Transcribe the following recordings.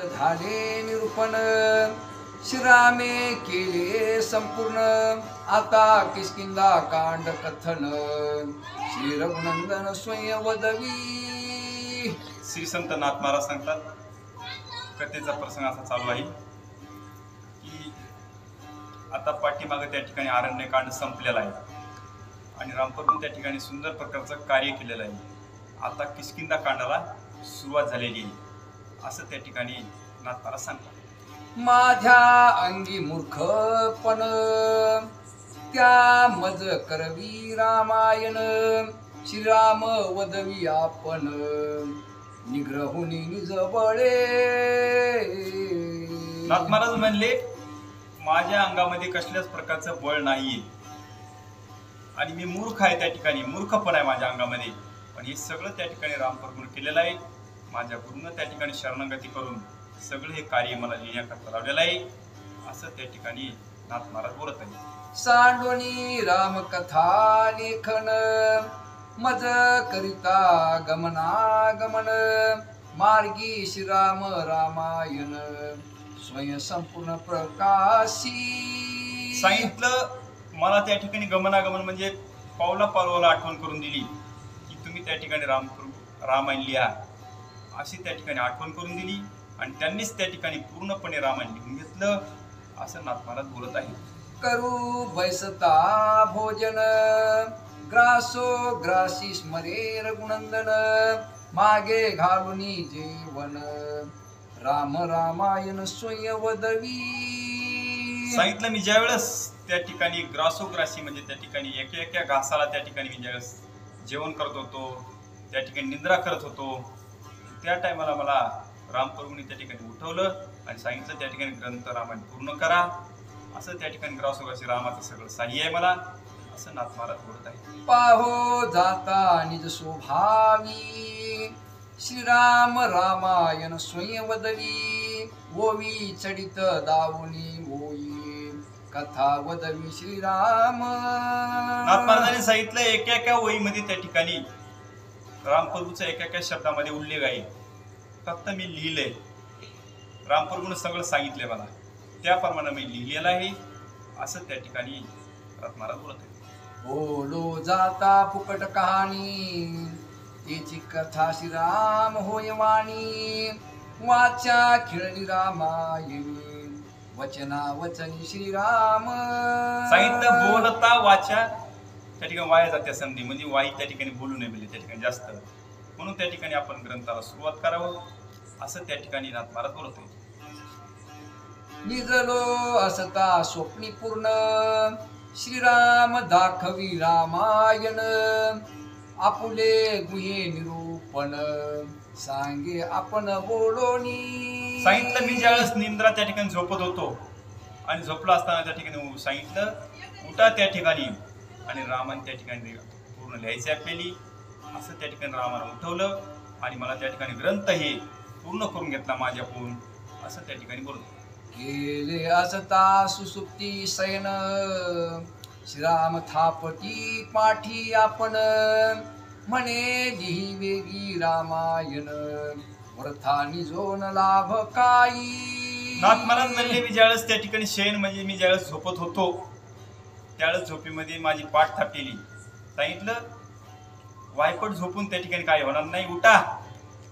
झाले निरूपण श्रीरामे केले संपूर्ण आता किष्किंधा कांड कथन श्री रघुनंदन स्वयं वदवी. श्री संत नाथ महाराज सांगतात, कथेचा प्रसंग असा चालू आहे की आता पाठीमागे त्या ठिकाणी अरण्यकांड संपलेला आहे आणि रामप्रभू त्या ठिकाणी सुंदर प्रकारचं कार्य केलेलं आहे. आता किष्किंधा कांडाला सुरुवात झालेली आहे असं त्या ठिकाणी नाथ महाराज सांगतात. माझ्या अंगी मूर्खपण त्या मज करवी रामायण श्रीराम वदवी आपण निग्रहुनी निज बळे. नाथ महाराज म्हणले, माझ्या अंगामध्ये कसल्याच प्रकारचं बळ नाहीये आणि मी मूर्ख आहे. त्या ठिकाणी मूर्खपण आहे माझ्या अंगामध्ये, पण हे सगळं त्या ठिकाणी रामप्रभूने केलेलं आहे. माझ्या गुरुनं त्या ठिकाणी शरणागती करून सगळं हे कार्य मला लिहिण्याकरता लावलेलं आहे असं त्या ठिकाणी नाथ महाराज बोलत आहे. सांडोनी रामकथा लेखन मज करिता गमनागमन मार्गी श्रीराम रामायण स्वयं संपूर्ण प्रकाशी. सांगितलं मला त्या ठिकाणी गमनागमन म्हणजे पावला पावलाला आठवण करून दिली की तुम्ही त्या ठिकाणी रामायण लिहा अशी त्या ठिकाणी आठवण करून दिली आणि त्यांनीच त्या ठिकाणी पूर्णपणे रामायण लिहून घेतलं असं नाथ महाराज बोलत आहे. करू बैसता भोजन ग्रासो ग्रासी स्मरे रघुनंदन मागे घालुनी जेवण राम रामायण स्वयं वदवी. सांगितलं मी ज्यावेळेस त्या ठिकाणी ग्रासोग्रासी म्हणजे त्या ठिकाणी एका एका घासाला त्या ठिकाणी मी ज्यावेळेस जेवण करत होतो, त्या ठिकाणी निद्रा करत होतो, त्या टायमाला मला रामप्रभूंनी त्या ठिकाणी उठवलं आणि सांगितलं त्या ठिकाणी ग्रंथ रामायण पूर्ण करा असं त्या ठिकाणी ग्रासोग्रासी रामाचं सगळं साह्य आहे मला असं नाथ महाराज बोलत आहे. पाहो जाता निज स्वभावी श्रीराम रामायण स्वयं वदवी ओवी चढित दावुनी ओई कथा वदवी श्रीराम. नाथ महाराजांनी सांगितलं एका एका ओळीमध्ये त्या ठिकाणी रामप्रभूचा एका एका शब्दामध्ये उल्लेख आहे. फक्त मी लिहिलंय, रामप्रभूने सगळं सांगितलंय मला, त्याप्रमाणे मी लिहिलेलं आहे असं त्या ठिकाणी नाथ महाराज बोलत आहे. बोलो जाता फुकट कहाणी त्याची कथा श्रीराम होय वाणी वाचा खेळली रामायणी वचना वचनी श्रीराम. सांगितलं बोलता वाचा त्या ठिकाणी वाया जाते संधी म्हणजे वाई त्या ठिकाणी बोलू नये म्हणजे त्या ठिकाणी जास्त, म्हणून त्या ठिकाणी आपण ग्रंथाला सुरुवात करावं असं त्या ठिकाणी नाथ महाराज बोलत आहे. निजलो असता स्वप्नी पूर्ण श्रीराम दाखवी रामायण आपुले गुहे निरूपण सांगे आपण बोलोनी. सांगितलं मी ज्यावेळेस निंद्रा त्या ठिकाणी झोपत होतो आणि झोपला असताना त्या ठिकाणी सांगितलं उठा त्या ठिकाणी आणि रामाने त्या ठिकाणी पूर्ण लिहायची आपल्याली असं त्या ठिकाणी रामाने उठवलं आणि मला त्या ठिकाणी ग्रंथ हे पूर्ण करून घेतला माझ्याकडून असं त्या ठिकाणी बोलतो. केले असता सुसुप्ती सैन श्रीराम थापटी पाठी आपण म्हणे लिही वेगी रामायण वरथा निजोन लाभ काही. नाथ महाराज म्हणले मी ज्यावेळेस त्या ठिकाणी शयन म्हणजे मी ज्यावेळेस झोपत होतो त्यावेळेस झोपेमध्ये माझी पाठ थापलेली. सांगितलं वायपट झोपून त्या ठिकाणी काय होणार नाही, उठा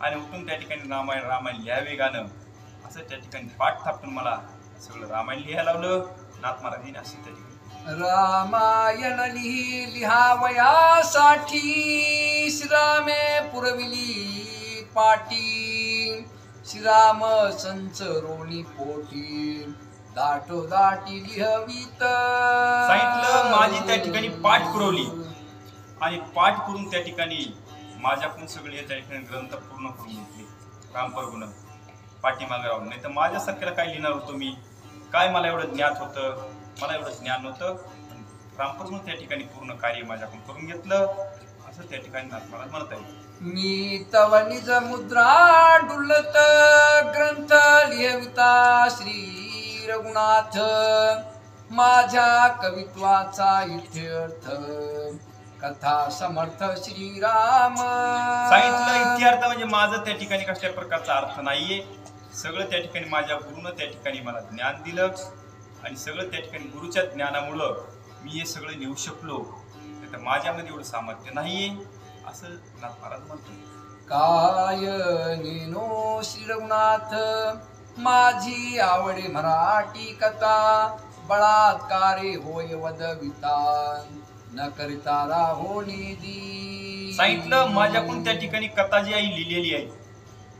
आणि उठून त्या ठिकाणी रामायण लिहावे गाणं असं त्या ठिकाणी पाठ थापटून मला सगळं रामायण लिहायला लावलं नाथ महाराजांनी असं त्या ठिकाणी. रामायण लिहावयासाठी श्रीरामे पुरविली पाटी श्रीराम संचरोनी पोटी दाटो दाटी लिहवीत. सांगितलं माझी त्या ठिकाणी पाठ पुरवली आणि पाठ करून त्या ठिकाणी माझ्याकडून सगळे त्या ठिकाणी ग्रंथ पूर्ण करून घेतले रामप्रभूनं पाठीमागे राहून. नाही तर माझ्यासारख्याला काय लिहिणार होतो मी, काय मला एवढं ज्ञात होतं, मला एवढं ज्ञान नव्हतं. रामप्रभूनं त्या ठिकाणी पूर्ण कार्य माझ्याकडून करून घेतलं असं त्या ठिकाणी नाथ महाराज म्हणत आहे. मी तव निज मुद्रा डुलत ग्रंथ लिहविता श्री रघुनाथ माझ्या कवित्वाचा इथे अर्थ कथा समर्थ श्रीराम. सांगितलं इतिहार्थ म्हणजे माझं त्या ठिकाणी कसल्या प्रकारचा अर्थ नाहीये, सगळं त्या ठिकाणी माझ्या गुरुनं त्या ठिकाणी मला ज्ञान दिलं आणि सगळं त्या ठिकाणी गुरुच्या ज्ञानामुळं मी हे सगळं लिहू शकलो. तर माझ्यामध्ये एवढं सामर्थ्य नाहीये असं नाथ महाराज म्हणतो. काय नेनो श्री रघुनाथ माझी आवडे मराठी कथा बळात्कारे होय वदविता न करिता राहो निधी. सांगितलं माझ्याकडून त्या ठिकाणी कथा जी आई लिहिलेली आहे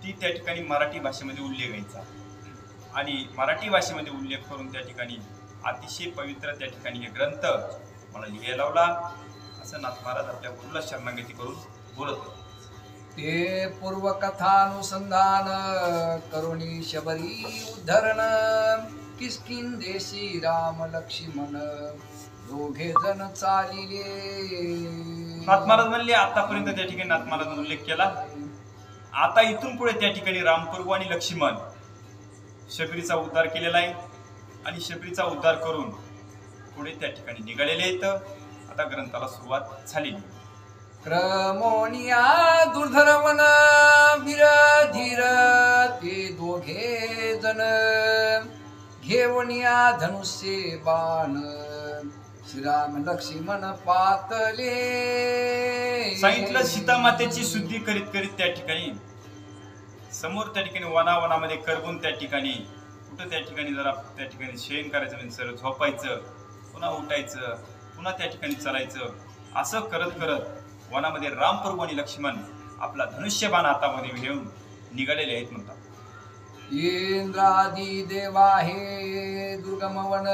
ती त्या ठिकाणी मराठी भाषेमध्ये उल्लेख घ्यायचा आणि मराठी भाषेमध्ये उल्लेख करून त्या ठिकाणी अतिशय पवित्र त्या ठिकाणी हे ग्रंथ मला लिहायला लावला असं नाथ महाराज आपल्या गुरुला शरणागती करून बोलत होते. ते पूर्वकथानुसंधान करुणी शबरी उद्धरण किष्किंधेशी राम लक्ष्मण दोघे जण चालिले. नाथ महाराज म्हणले आतापर्यंत त्या ठिकाणी नाथ महाराजांनी उल्लेख केला. आता इथून पुढे त्या ठिकाणी रामप्रभू आणि लक्ष्मण शबरीचा उद्धार केलेला आहे आणि शबरीचा उद्धार करून पुढे त्या ठिकाणी निघालेले आहेत. आता ग्रंथाला सुरुवात झालेली. क्रमोनिया दुर्धरवन वीर धीर ते दोघे जण घेवनिया धनुष्ये बाण श्रीराम लक्ष्मण पातले. सांगितलं सीता मातेची शुद्धी करीत करीत त्या ठिकाणी समोर त्या ठिकाणी वनावनामध्ये करगून त्या ठिकाणी कुठं त्या ठिकाणी जरा त्या ठिकाणी शयन करायचं म्हणजे सरळ झोपायचं पुन्हा उठायचं पुन्हा त्या ठिकाणी चालायचं असं करत करत वनामध्ये रामप्रभू आणि लक्ष्मण आपला धनुष्यबाण हातामध्ये घेऊन निघालेले आहेत म्हणतात. इंद्रादी देवा हे दुर्गम वन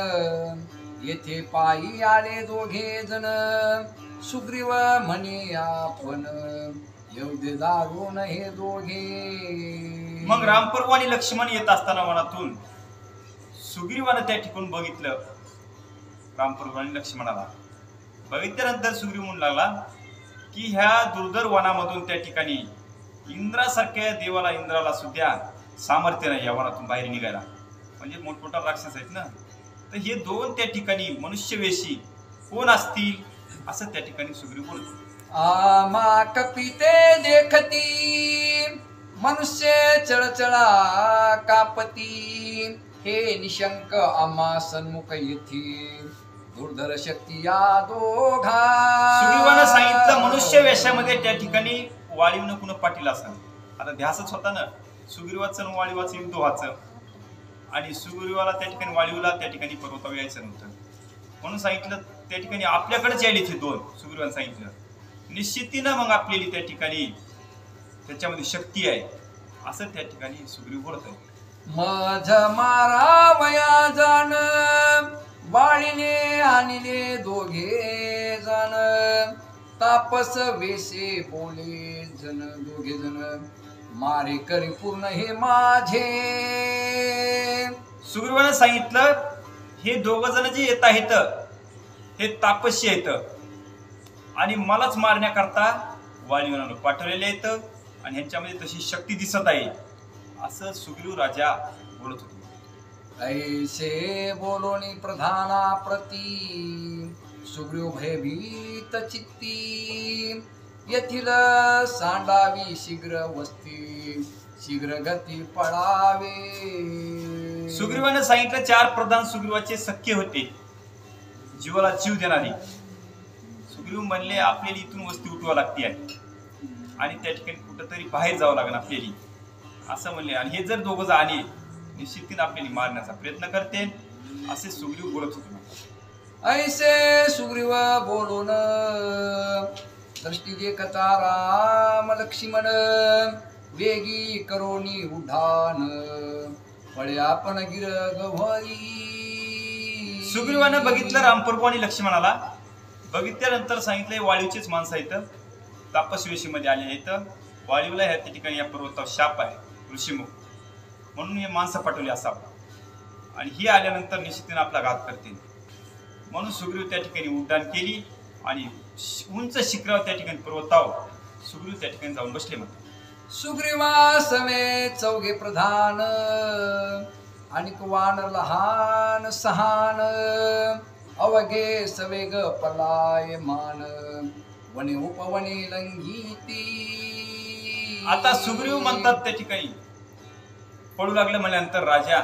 येथे पायी आले दोघे जण सुग्रीव म्हणे आपण येऊ दारून हे दोघे. मग रामप्रभू आणि लक्ष्मण येत असताना वनातून सुग्रीवानं त्या ठिकाणी बघितलं. रामप्रभू आणि लक्ष्मणाला बघितल्यानंतर सुग्रीव म्हणू लागला की ह्या दुर्धर वनामधून त्या ठिकाणी इंद्रासारख्या देवाला इंद्राला सुद्धा सामर्थ्य नाही या वनातून बाहेर निघायला. म्हणजे मोठमोठा राक्षस आहेत ना. तर हे दोन त्या ठिकाणी मनुष्यवेशी कोण असतील असं त्या ठिकाणी सुग्रीव बोलतो. आमा कपिते देखती मनुष्य चळचळा कापती हे निशंक आम्हा सन्मुख येथील दुर्धर शक्ती या दोघा. सुग्रीवानं सांगितलं मनुष्य वेशामध्ये त्या ठिकाणी वाळीवनं कुणं पाटील असं. आता ध्यासच होता ना सुग्रीवाचं आणि वाळीवाचं युद्ध व्हायचं आणि सुग्रीवाला त्या ठिकाणी वाळीवला त्या ठिकाणी पर्वतावर यायचं नव्हतं म्हणून सांगितलं त्या ठिकाणी आपल्याकडेच यायले ते दोन. सुग्रीवानं सांगितलं निश्चितीनं मग आपल्याली त्या ठिकाणी त्याच्यामध्ये शक्ती आहे असं त्या ठिकाणी सुग्रीव बोलत आहे. मझ मारावया जाण वाळीने आणले दोघे जण तापस वेसे बोले जण दोघे जण मारे करी पूर्ण हे माझे. सुग्रीवानं सांगितलं हे दोघ जण जे येत आहेत हे तापस्य आहेत आणि मलाच मारण्याकरता वाळीवनानं पाठवलेले आहेत आणि ह्यांच्यामध्ये तशी शक्ती दिसत आहे असं सुग्रीव राजा बोलत होते. ऐसे बोलोनी प्रधाना प्रती सुग्रीव भयभीत चित्ती येथील सांडावी शीघ्र वस्ती शीघ्र गती पळावे. सुग्रीवानं सांगितलं चार प्रधान सुग्रीवाचे सख्य होते जीवाला जीव देणारे. सुग्रीव म्हणले आपल्याला इथून वस्ती उठवा लागते आहे आणि त्या ठिकाणी कुठंतरी बाहेर जावं लागेल आपल्याला असं म्हणले आणि हे जर दोघं आले निश्चितीने आपल्याला मारण्याचा प्रयत्न करते असे सुग्रीव बोलत होते. ऐसे सुग्रीव बोलून दृष्टी देखता राम लक्ष्मण वेगी करोनी उड्डाण पळे आपण गिर गव्हारी. सुग्रीवानं बघितलं रामप्रभू आणि लक्ष्मणाला. बघितल्यानंतर सांगितलंय वाळीवचेच माणसं आहेत तापस्वेशीमध्ये आले आहेत. वाळीवला ह्या त्या ठिकाणी या पर्वतावर शाप आहे ऋषीमुख म्हणून हे माणसं पाठवली असावं आणि ही आल्यानंतर निश्चितीने आपला घात करतील म्हणून सुग्रीव त्या ठिकाणी उड्डाण केली आणि उंच शिखरावर त्या ठिकाणी पर्वतावर सुग्रीव त्या ठिकाणी जाऊन बसले. म्हणतात सुग्रीवा समेत चौघे प्रधान आणि वानर लहान सहान अवघे सवेग पलायमान वने उपवने लंघिती. आता सुग्रीव म्हणतात त्या ठिकाणी पळू लागलं म्हणल्यानंतर राजा,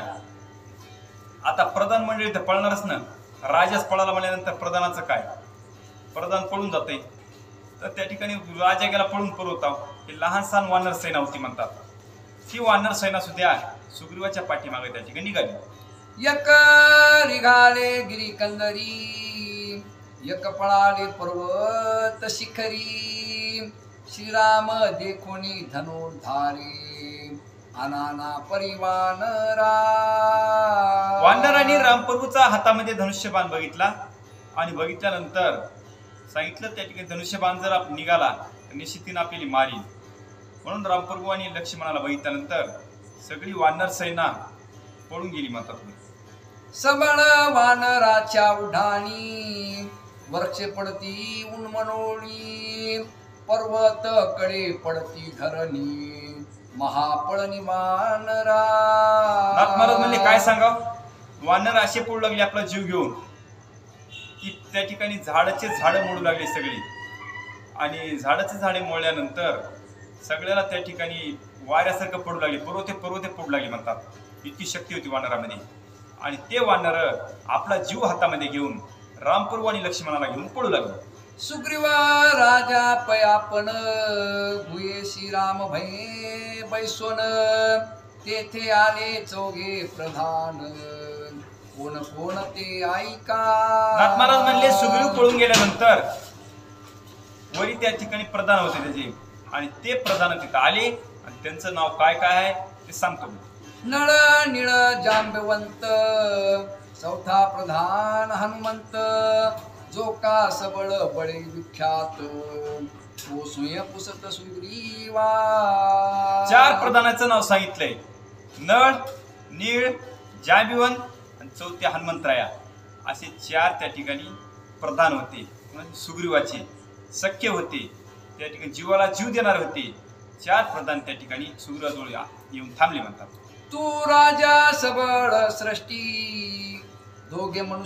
आता प्रधान मंडळी तर पळणारच ना, राजाच पळाला म्हणल्यानंतर प्रधानाचं काय, प्रधान पळून जाते. तर त्या ठिकाणी राजा गेला पळून पळवता. ही लहान सहान वानर सेना होती म्हणतात. ती वानर सेना सुद्धा सुग्रीवाच्या पाठीमागे त्या ठिकाणी निघाली. एक निघाले गिरी कंदरी, एक पळाले पर्वत शिखरी. श्रीराम देखोनी धनुर्धारी, अनाना परिवानरा. वानरांनी रामप्रभूचा हातामध्ये धनुष्यबाण बघितला आणि बघितल्यानंतर सांगितलं त्या ठिकाणी धनुष्यबाण जर निघाला तर निश्चितीनं आपल्याला मारील. म्हणून रामप्रभू आणि लक्ष्मणाला बघितल्यानंतर सगळी वानर सेना पळून गेली म्हणतात. सबळ वानराच्या उढाणी, वृक्ष पडती उन्मनोळी. पर्वत कडे पडती धरणी, महापळणी वानरा. नाथ महाराज म्हणले काय सांगाव, वानर असे पळू लागले आपला जीव घेऊन की त्या ठिकाणी झाडाचे झाड मोडू लागले सगळी. आणि झाडाचे झाडे मोडल्यानंतर सगळ्याला त्या ठिकाणी वाऱ्यासारखं पडू लागले, पर्वते पडू लागले म्हणतात. इतकी शक्ती होती वानरामध्ये. आणि ते वानर आपला जीव हातामध्ये घेऊन रामप्रभू आणि लक्ष्मणाला घेऊन पळू लागले. सुग्रीव राजा पयापन, भुये श्रीराम भये बैसोन. तेथे आले चौघे प्रधान, कोण कोण ते ऐका. नाथ महाराज म्हणले सुग्रीव पळून गेल्यानंतर वरी त्या ठिकाणी प्रधान होते त्याचे, आणि ते प्रधान तिथं आले आणि त्यांचं नाव काय काय आहे ते सांगतो. नळ निळ जांबवंत, चौथा प्रधान हनुमंत. जो का सबळ बळे विख्यात, तो सुय पुसत सुग्रीवा. 4 प्रधानाचं नाव सांगितलंय. नळ, नीळ, जांबवंत आणि चौथे हनुमंतराया असे 4 त्या ठिकाणी प्रधान होते. सुग्रीवाचे सख्य होते, त्या ठिकाणी जीवाला जीव देणार होते. 4 प्रधान त्या ठिकाणी सुग्रीवाजवळ येऊन थांबले म्हणतात. तू राजा सबळ सृष्टी, दोघे मनुष्य